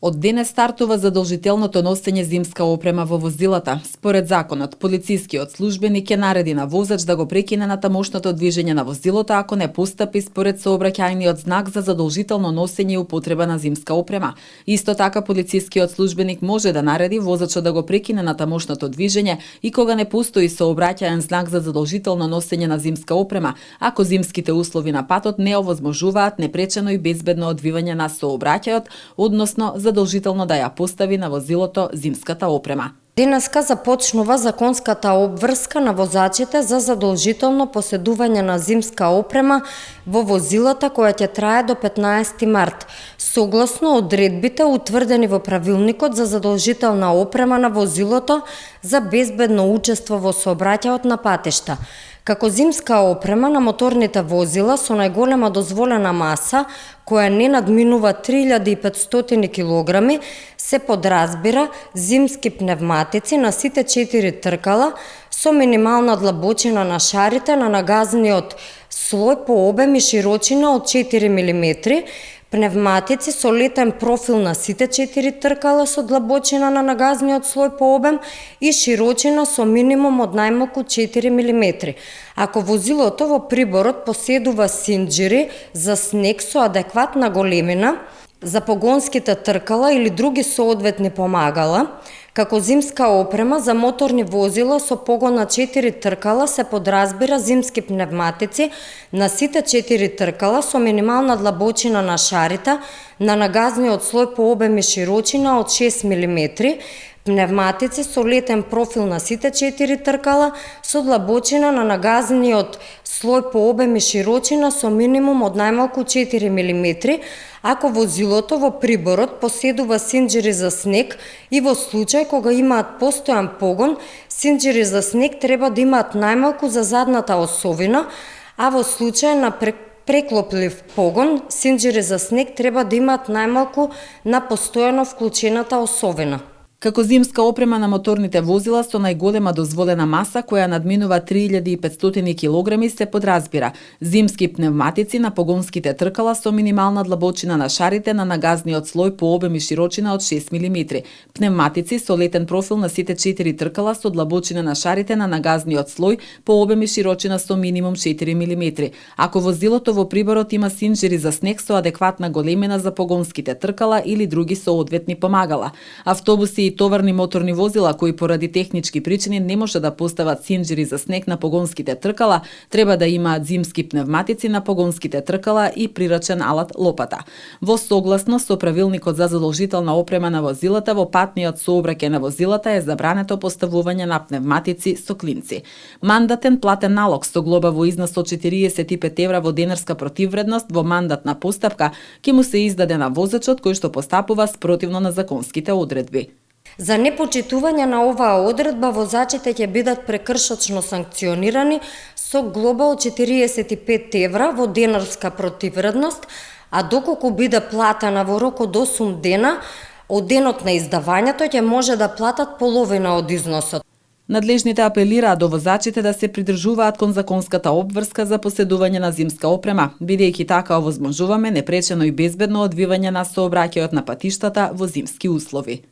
Од денес стартува задолжителното носење зимска опрема во возилата. Според законот, полицискиот службеник ќе нареди на возач да го прекине натамошното движење на возилото ако не постапи според сообраќајниот знак за задолжително носење и употреба на зимска опрема. Исто така полицискиот службеник може да нареди возачот да го прекине натамошното движење и кога не постои сообраќаен знак за задолжително носење на зимска опрема, ако зимските услови на патот не овозможуваат непречено и безбедно одвивање на сообраќајот, односно задолжително да ја постави на возилото зимската опрема. Денеска започнува законската обврска на возачите за задолжително поседување на зимска опрема во возилата која ќе трае до 15 март, согласно одредбите утврдени во правилникот за задолжителна опрема на возилото за безбедно учество во сообраќајот на патишта. Како зимска опрема на моторните возила со најголема дозволена маса, која не надминува 3500 кг, се подразбира зимски пневматици на сите 4 тркала со минимална длабочина на шарите на нагазниот слој по обем и широчина од 4 мм, пневматици со летен профил на сите 4 тркала со длабочина на нагазниот слој по обем и широчина со минимум од најмалку 4 мм. Ако возилото во приборот поседува синџири за снег со адекватна големина за погонските тркала или други соодветни помагала, како зимска опрема за моторни возила со погон на 4 тркала се подразбира зимски пневматици на сите 4 тркала со минимална длабочина на шарите на нагазниот слој по обем и широчина од 6 мм, пневматици со летен профил на сите 4 тркала со длабочина на нагазниот слој по обем и широчина со минимум од најмалку 4 мм, ако возилото во приборот поседува синџири за снег и во случај кога имаат постојан погон, синџири за снег треба да имаат најмалку за задната осовина, а во случај на преклоплив погон, синџири за снег треба да имаат најмалку на постојано вклучената осовина. Како зимска опрема на моторните возила со најголема дозволена маса која надминува 3500 кг се подразбира зимски пневматици на погонските тркала со минимална длабочина на шарите на нагазниот слој по обем и широчина од 6 мм, пневматици со летен профил на сите 4 тркала со длабочина на шарите на нагазниот слој по обем и широчина со минимум 4 мм. Ако возилото во приборот има синџири за снег со адекватна големина за погонските тркала или други соодветни помагала, автобуси и товарни моторни возила кои поради технички причини не може да постават синџири за снег на погонските тркала, треба да имаат зимски пневматици на погонските тркала и прирачен алат лопата. Во согласно со правилникот за задолжителна опрема на возилата, во патниот сообраќај на возилата е забрането поставување на пневматици со клинци. Мандатен платен налог со глоба во износ од 45 евра во денарска противвредност во мандатна постапка ќе му се издаде на возачот кој што постапува спротивно на законските одредби. За непочитување на оваа одредба, возачите ќе бидат прекршочно санкционирани со глоба од 45 евра во денарска противвредност, а доколку биде платена во рок од 8 дена од денот на издавањето, ќе може да платат половина од износот. Надлежните апелираат до возачите да се придржуваат кон законската обврска за поседување на зимска опрема, бидејќи така овозможуваме непречено и безбедно одвивање на сообраќајот на патиштата во зимски услови.